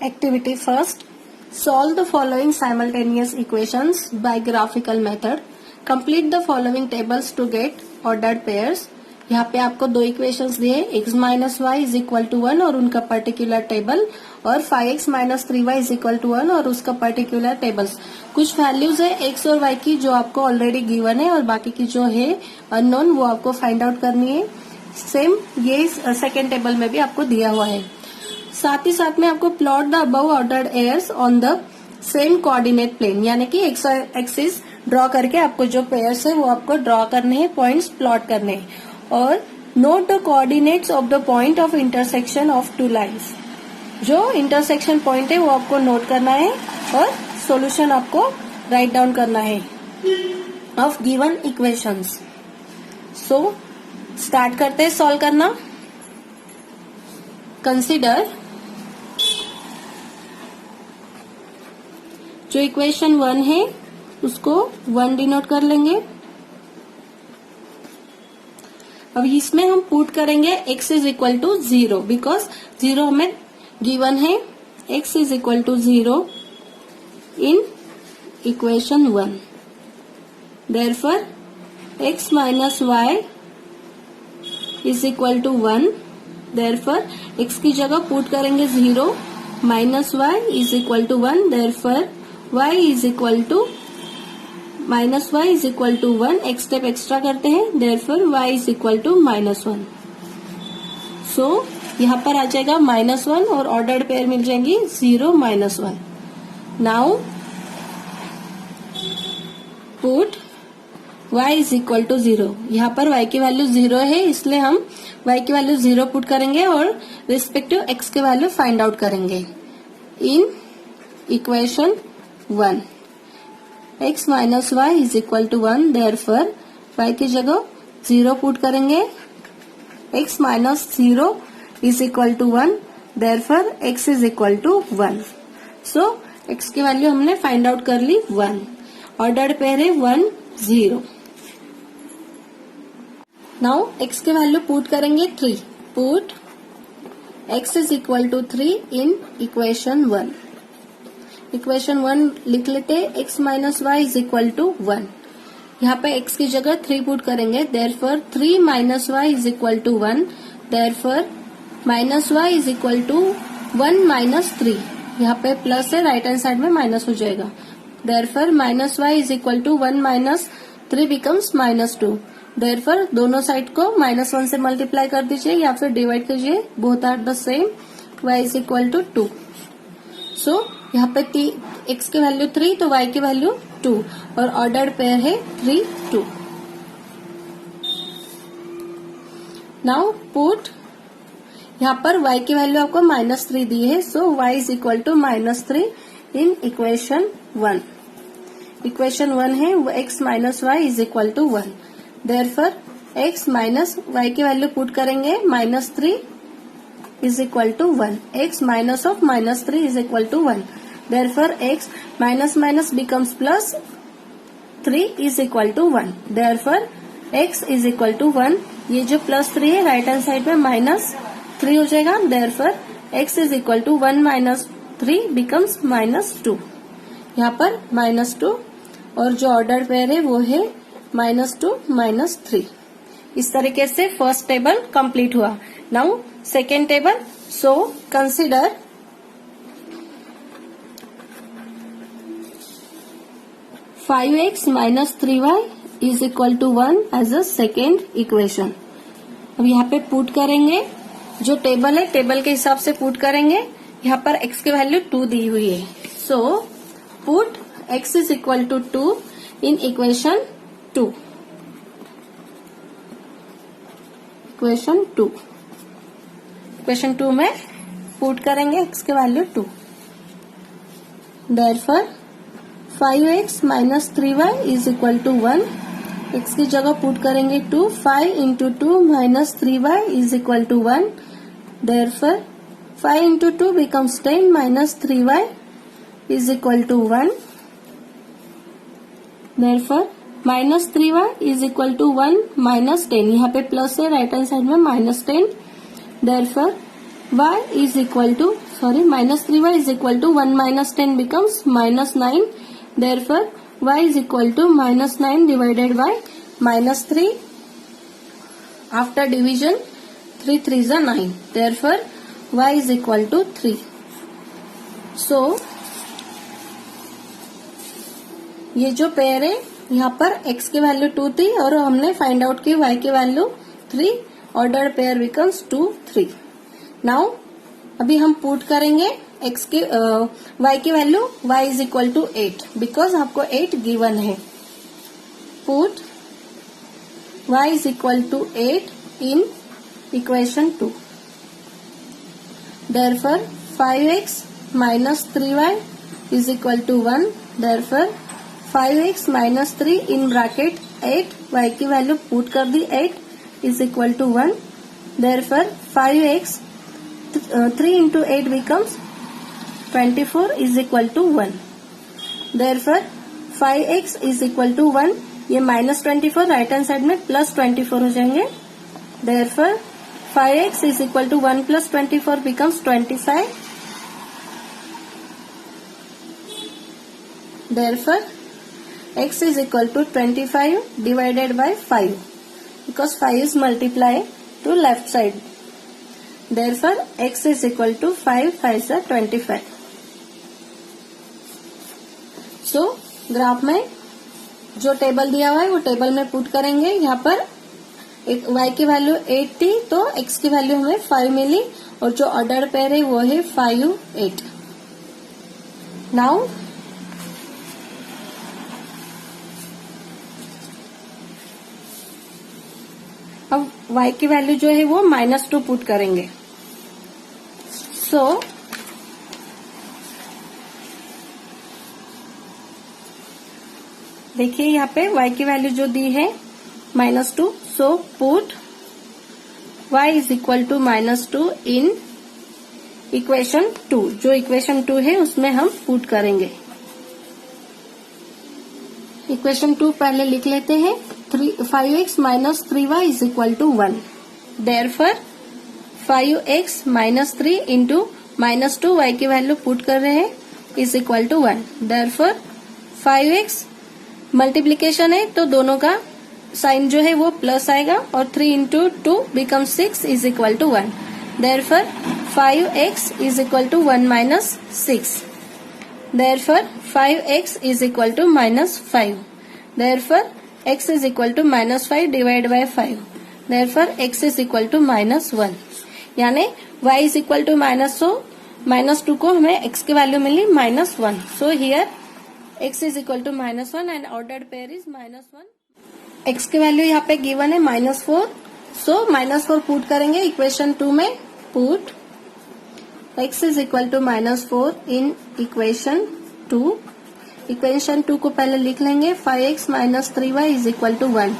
Activity first. Solve the following simultaneous equations by graphical method. Complete the following tables to get ordered pairs. यहाँ पे आपको दो equations दिए x minus Y is equal to 1 और उनका particular table, और 5x minus 3y is equal to 1 और उसका पर्टिकुलर टेबल्स. कुछ वैल्यूज है x और y की जो आपको ऑलरेडी गिवन है और बाकी की जो है अननोन वो आपको फाइंड आउट करनी है. सेम ये सेकेंड टेबल में भी आपको दिया हुआ है. साथ ही साथ में आपको plot the above ordered pairs on the same coordinate plane, यानी कि एक्स एक्सिस ड्रॉ करके आपको जो पेयर्स है वो आपको ड्रॉ करने हैं, पॉइंट्स प्लॉट करने हैं. और note the coordinates of the point of intersection of two lines. जो इंटरसेक्शन पॉइंट है वो आपको नोट करना है और सॉल्यूशन आपको राइट डाउन करना है of given equations. So start करते हैं सॉल्व करना. कंसीडर जो इक्वेशन 1 है उसको 1 डिनोट कर लेंगे. अब इसमें हम पुट करेंगे x is equal to 0 because 0 हमें गिवन है. x is equal to 0 in equation 1. Therefore x minus y is equal to 1. Therefore x की जगह पुट करेंगे 0, minus y is equal to 1. Therefore y is equal to minus y is equal to 1. एक step extra करते हैं. Therefore y is equal to minus 1. So यहाँ पर आ जाएगा -1 और ऑर्डर्ड पेयर मिल जाएंगी 0 minus 1. Now put y is equal to 0. यहाँ पर y की वैल्यू 0 है इसलिए हम y की वैल्यू 0 पुट करेंगे और रिस्पेक्टिव x की वैल्यू फाइंड आउट करेंगे. In equation 1 x minus Y is equal to 1. Therefore y की जगह 0 पुट करेंगे. x minus 0 is equal to 1. Therefore x is equal to 1. So x की value हमने find out कर ली 1. Ordered pair है 1 0. Now x की वैल्यू पुट करेंगे 3. Put x is equal to 3 in equation 1. Equation 1 लिख लेते हैं. x minus Y is equal to 1. यहाँ पे x की जगह 3 पुट करेंगे. Therefore 3 minus Y is equal to 1. Therefore minus Y is equal to 1 minus 3. यहाँ पे प्लस है, राइट हैंड साइड में माइनस हो जाएगा. Therefore minus Y is equal to 1 minus 3 becomes -2. Therefore दोनों साइड को -1 से मल्टीप्लाई कर दीजिए या फिर डिवाइड कीजिए. Both are the same. y is equal to 2. So यहाँ पे x की वैल्यू 3 तो y की वैल्यू 2 और ऑर्डर्ड पेयर है 3 2. नाउ पुट यहाँ पर y की वैल्यू आपको -3 दी है. So y is equal to -3 in equation 1. Equation 1 है x minus Y is equal to 1. Therefore x minus y की वैल्यू पुट करेंगे. -3 is equal to 1. x minus of -3 is equal to 1. Therefore x minus minus becomes plus. 3 is equal to 1. Therefore x is equal to 1. ये जो +3 है right hand side में -3 हो जाएगा. Therefore x is equal to 1 minus 3 becomes -2. यहाँ पर -2 और जो ऑर्डर पेयर है वो है -2 -3. इस तरीके से फर्स्ट टेबल कंप्लीट हुआ. Now second table. So consider (5x minus 3y is equal to 1 as a second equation. अब यहाँ पे पुट करेंगे. जो टेबल है टेबल के हिसाब से पुट करेंगे. यहाँ पर x की वैल्यू 2 दी हुई है. So put x is equal to 2 in equation 2. Equation 2. Equation 2 में पुट करेंगे x की value 2. Therefore 5x minus 3y is equal to 1. x की जगह पुट करेंगे 2. 5 into 2 minus 3y is equal to 1. Therefore 5 into 2 becomes 10 minus 3y is equal to 1. Therefore -3y is equal to 1 minus 10. यहाँ पे plus है, right hand side में -10. Therefore y is equal to minus 3y is equal to 1 minus 10 becomes minus 9. Therefore, y is equal to minus 9 divided by minus 3. After division, 3 3s are 9. Therefore, y is equal to 3. So, ये जो pair है यहाँ पर x की value 2 थी और हमने find out की y की value 3. Ordered pair becomes 2 3. Now अभी हम पुट करेंगे x की y की value y is equal to 8 because आपको 8 गिवन है. Put y is equal to 8 in equation 2. Therefore 5x minus 3y is equal to 1. Therefore 5x minus 3 in bracket 8 y की value put कर दी 8 is equal to 1. Therefore 5x 3 into 8 becomes 24 is equal to 1. Therefore 5x is equal to 1. ये minus 24 right hand side में plus 24 हो जाएंगे. Therefore 5x is equal to 1 plus 24 becomes 25. Therefore, x is equal to 25 divided by 5 because 5 is multiplied to left side. Therefore, x is equal to 5 5 are 25. So, graph में जो table दिया हुआ है वो table में put करेंगे. यहाँ पर एक y की वैल्यू 8 थी तो x की वैल्यू हमें 5 मिली और जो ऑर्डर पेयर है वो है 5 8. नाउ अब y की वैल्यू जो है वो -2 पुट करेंगे. सो देखिए यहाँ पे y की वैल्यू जो दी है -2. So put y is equal to -2 in equation 2. जो इक्वेशन 2 है उसमें हम पुट करेंगे. इक्वेशन 2 पहले लिख लेते हैं. 5x minus 3y is equal to 1. Therefore 5x minus 3 into -2 y की वैल्यू पुट कर रहे हैं is equal to 1. Therefore 5x multiplication है तो दोनों का साइन जो है वो प्लस आएगा और 3 into 2 become 6 is equal to 1. Therefore 5x is equal to 1 minus 6. Therefore 5x is equal to -5. Therefore x is equal to -5 divide by 5. Therefore x is equal to -1. यानी y इज इक्वल टू -2 को हमें x की वैल्यू मिली -1. So here x is equal to -1 and ordered pair is -1. x की value यहाँ पे given है -4. सो -4 पुट करेंगे इक्वेशन 2 में. Put x is equal to -4 in equation 2. Equation 2 को पहले लिख लेंगे. 5x minus 3y is equal to 1.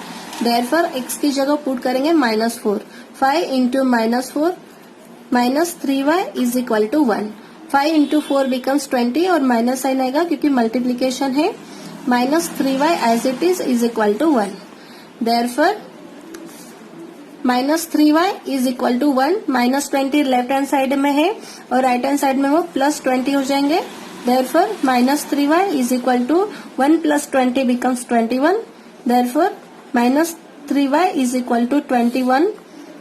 Therefore x की जगह पुट करेंगे -4. 5 into -4 minus 3y is equal to 1. 5 into 4 becomes 20 और माइनस साइन आएगा क्योंकि मल्टीप्लीकेशन है. -3y as it is equal to 1. Therefore, -3y is equal to 1. -20 left hand side में है और राइट हैंड साइड में वो +20 हो जाएंगे. Therefore, -3y is equal to 1 plus 20 becomes 21. Therefore, -3y is equal to 21.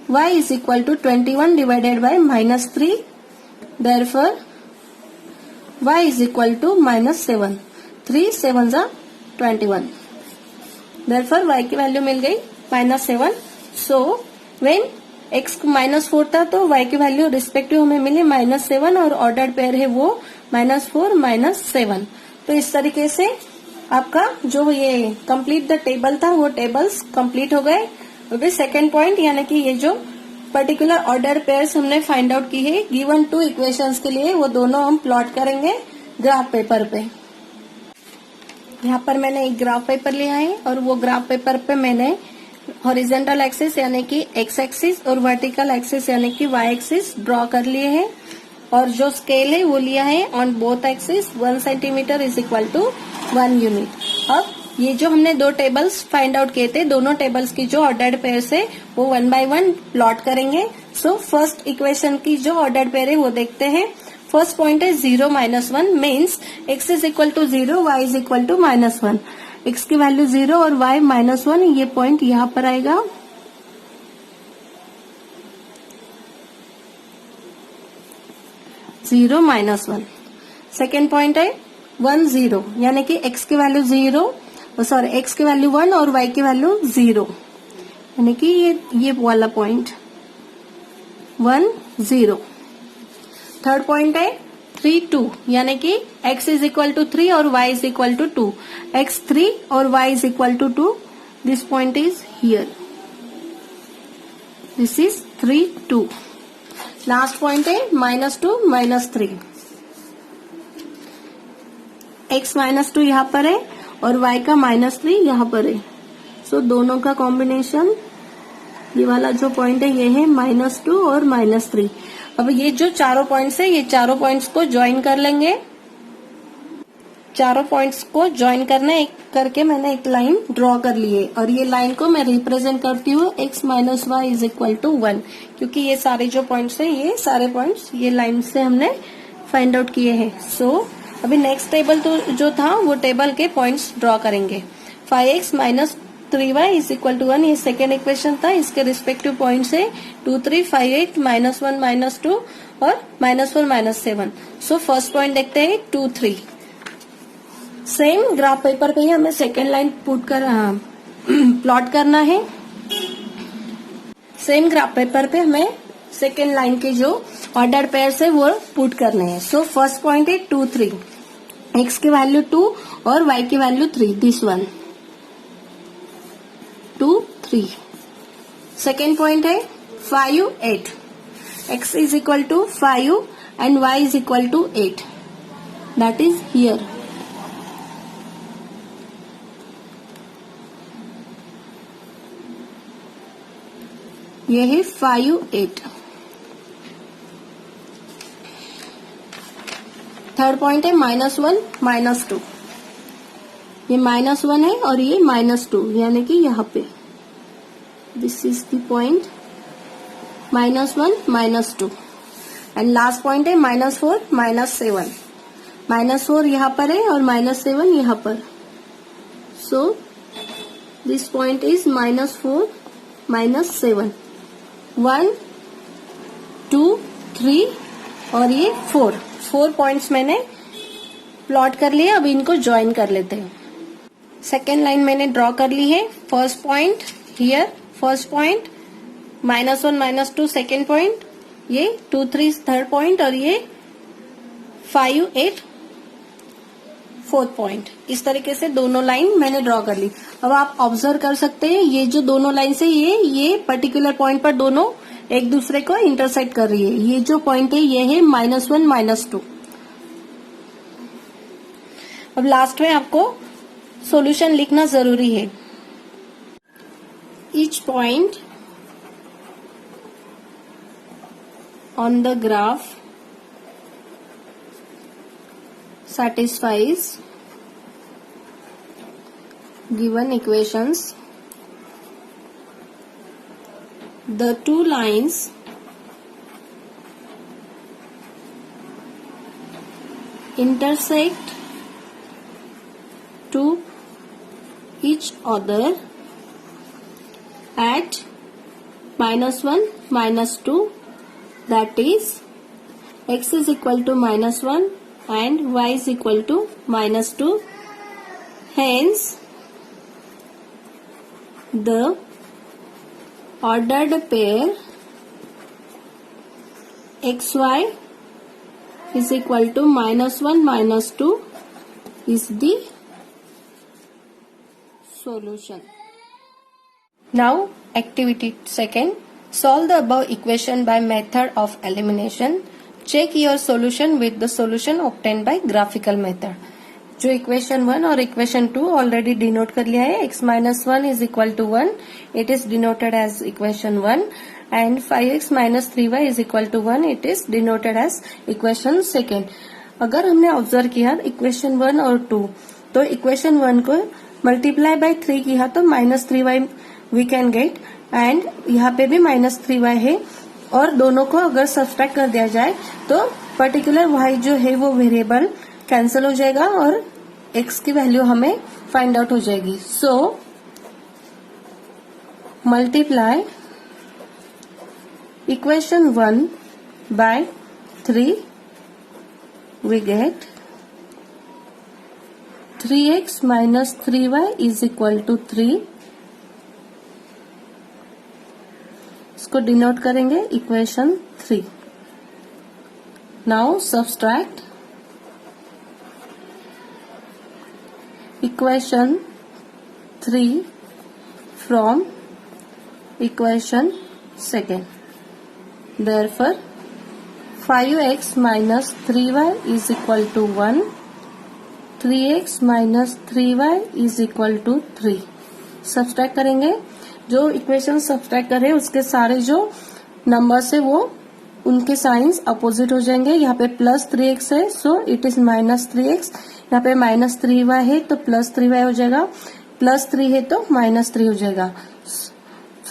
y is equal to 21 divided by -3. Therefore, y is equal to -7. 3 7s are 21. Therefore y की value मिल गई -7. So when x -4 था तो y की value respective हमें मिली -7 और ordered pair है वो -4 -7. तो इस तरीके से आपका जो ये कंप्लीट द टेबल था वो टेबल्स कंप्लीट हो गए. अभी सेकेंड पॉइंट यानी कि ये जो पर्टिकुलर ऑर्डर पेयर्स हमने फाइंड आउट की है गिवन 2 इक्वेशंस के लिए वो दोनों हम प्लॉट करेंगे ग्राफ पेपर पे. यहाँ पर मैंने एक ग्राफ पेपर लिया है और वो ग्राफ पेपर पे मैंने हॉरिजेंटल एक्सिस यानी कि x एक्सिस और वर्टिकल एक्सिस यानी कि y एक्सिस ड्रॉ कर लिए हैं और जो स्केल है वो लिया है on both axis 1 centimetre is equal to 1 unit. अब ये जो हमने 2 टेबल्स फाइंड आउट किए थे दोनों टेबल्स की जो ऑर्डर्ड पेयर्स है वो 1 by 1 प्लॉट करेंगे. सो फर्स्ट इक्वेशन की जो ऑर्डर्ड पेयर है वो देखते हैं. फर्स्ट पॉइंट है 0 -1 means x is equal to 0, y is equal to -1। x की वैल्यू 0 और y -1, ये पॉइंट यहां पर आएगा। जीरो -1। सेकेंड पॉइंट है 1 0, यानी कि x की वैल्यू 0, सॉरी x की वैल्यू 1 और y की वैल्यू 0, यानी कि ये वाला पॉइंट 1 0। थर्ड पॉइंट है 3 2, यानी कि x इज इक्वल टू 3 और y is equal to 2, x 3 और y is equal to 2, this point is here, this is 3 2। Last point है -2 -3, x -2 यहाँ पर है और y का -3 यहाँ पर है। सो दोनों का कॉम्बिनेशन, ये वाला जो पॉइंट है ये है -2 और -3। अब ये जो चारों पॉइंट्स है, ये चारों पॉइंट्स को ज्वाइन कर लेंगे। चारों पॉइंट्स को ज्वाइन करके मैंने एक लाइन ड्रॉ कर ली है और ये लाइन को मैं रिप्रेजेंट करती हूँ x - y is equal to 1, क्योंकि ये सारे जो पॉइंट्स है, ये सारे पॉइंट्स ये लाइन से हमने फाइंड आउट किए हैं। सो अभी नेक्स्ट टेबल तो जो था वो टेबल के पॉइंट्स ड्रॉ करेंगे। 5x - 3y is equal to 1, ये सेकेंड इक्वेशन था, इसके रिस्पेक्टिव पॉइंट्स है 2 3 5 8 -1 -2 और -4 -7। सो फर्स्ट पॉइंट देखते हैं 2 3। सेम ग्राफ पेपर पे ही हमें सेकेंड लाइन प्लॉट करना है। सेम ग्राफ पेपर पे हमें सेकेंड लाइन के जो ऑर्डर पेयर्स है वो पुट करने हैं। सो फर्स्ट पॉइंट है 2 3, x की वैल्यू 2 और y की value 3, this one 2 3। Second point है 5 8, x is equal to 5 and y is equal to 8, that is here. ये है 5 8। थर्ड पॉइंट है -1 -2, ये -1 है और ये -2, यानी कि यहाँ पे this is the point -1 -2। And last point है -4 -7, -4 यहाँ पर है और -7 यहाँ पर। सो दिस पॉइंट इज -4 -7, 1 2 3 और ये 4 पॉइंट्स मैंने प्लॉट कर लिए। अब इनको ज्वाइन कर लेते हैं। सेकेंड लाइन मैंने ड्रॉ कर ली है। First point here, first point -1 -2 second point, ये 2 3 थर्ड पॉइंट और ये 5 8 फोर्थ पॉइंट। इस तरीके से दोनों लाइन मैंने ड्रॉ कर ली। अब आप ऑब्जर्व कर सकते हैं ये जो दोनों लाइन से ये पर्टिकुलर पॉइंट पर दोनों एक दूसरे को इंटरसेक्ट कर रही है। ये जो पॉइंट है ये है -1 -2। अब लास्ट में आपको सॉल्यूशन लिखना जरूरी है। Each point on the graph satisfies given equations. The two lines intersect to each other at -1 -2, that is x is equal to -1 and y is equal to -2. Hence, the ordered pair xy is equal to -1 -2 is the solution. Now, activity second. Solve the above equation by method of elimination. Check your solution with the solution obtained by graphical method. जो equation 1 और equation 2 already denote कर लिया है। x - 1 is equal to 1, it is denoted as equation 1 and 5x - 3y is equal to 1, it is denoted as equation second. अगर हमने observe किया equation 1 और 2, तो इक्वेशन 1 को मल्टीप्लाई बाय 3 किया तो -3y we can get, and यहाँ पे भी -3y है और दोनों को अगर सब्सट्रैक्ट कर दिया जाए तो पर्टिकुलर y जो है वो वेरिएबल कैंसिल हो जाएगा और x की वैल्यू हमें फाइंड आउट हो जाएगी. So multiply equation 1 by 3, we get 3x minus 3y is equal to 3. इसको डिनोट करेंगे equation 3. Now subtract equation 3 from equation 2. Therefore 5x minus 3y is equal to 1. 3x minus 3y is equal to 3. Subtract करेंगे. जो equation subtract करें उसके सारे जो numbers है वो उनके साइंस अपोजिट हो जाएंगे. यहाँ पे प्लस 3x है so it is minus 3x. यहाँ पे माइनस 3y है तो प्लस 3y हो जाएगा. प्लस 3 है तो माइनस 3 हो जाएगा.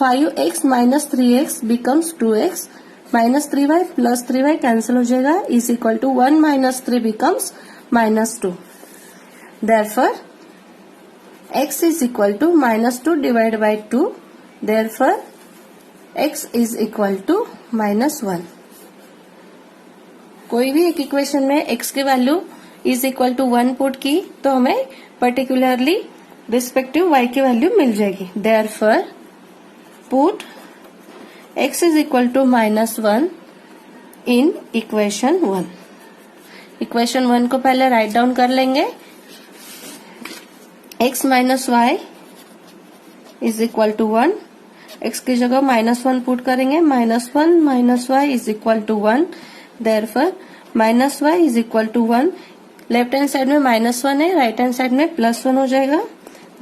5x minus 3x becomes 2x. Minus 3y plus 3y cancel हो जाएगा. Is equal to 1 minus 3 becomes minus 2. Therefore x is equal to minus 2 divided by 2. Therefore x is equal to minus 1. कोई भी एक equation में x की value is equal to 1 put की तो हमें पर्टिकुलरली रिस्पेक्टिव y की वैल्यू मिल जाएगी. Therefore put x is equal to minus 1 in equation 1. Equation 1 को पहले राइट डाउन कर लेंगे. x minus Y is equal to 1. x की जगह -1 पुट करेंगे. -1 minus Y is equal to 1. Therefore minus Y is equal to 1. Left hand side में -1 है, right hand side में +1 हो जाएगा.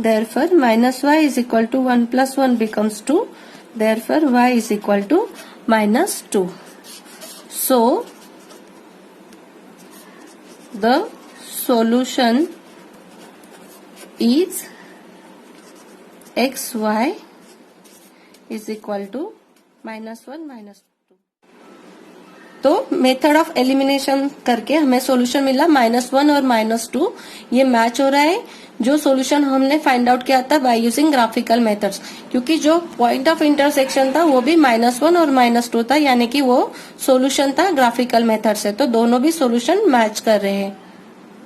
Therefore minus Y is equal to 1 + 1 becomes 2. Therefore y is equal to -2. So the solution is xy is equal to -1 -2. तो method of elimination करके हमें solution मिला -1 और -2. ये मैच हो रहा है जो सॉल्यूशन हमने फाइंड आउट किया था बाय यूजिंग ग्राफिकल मेथड्स. क्योंकि जो पॉइंट ऑफ इंटरसेक्शन था वो भी -1 और -2 था, यानी कि वो सॉल्यूशन था ग्राफिकल मेथड से. तो दोनों भी सॉल्यूशन मैच कर रहे हैं.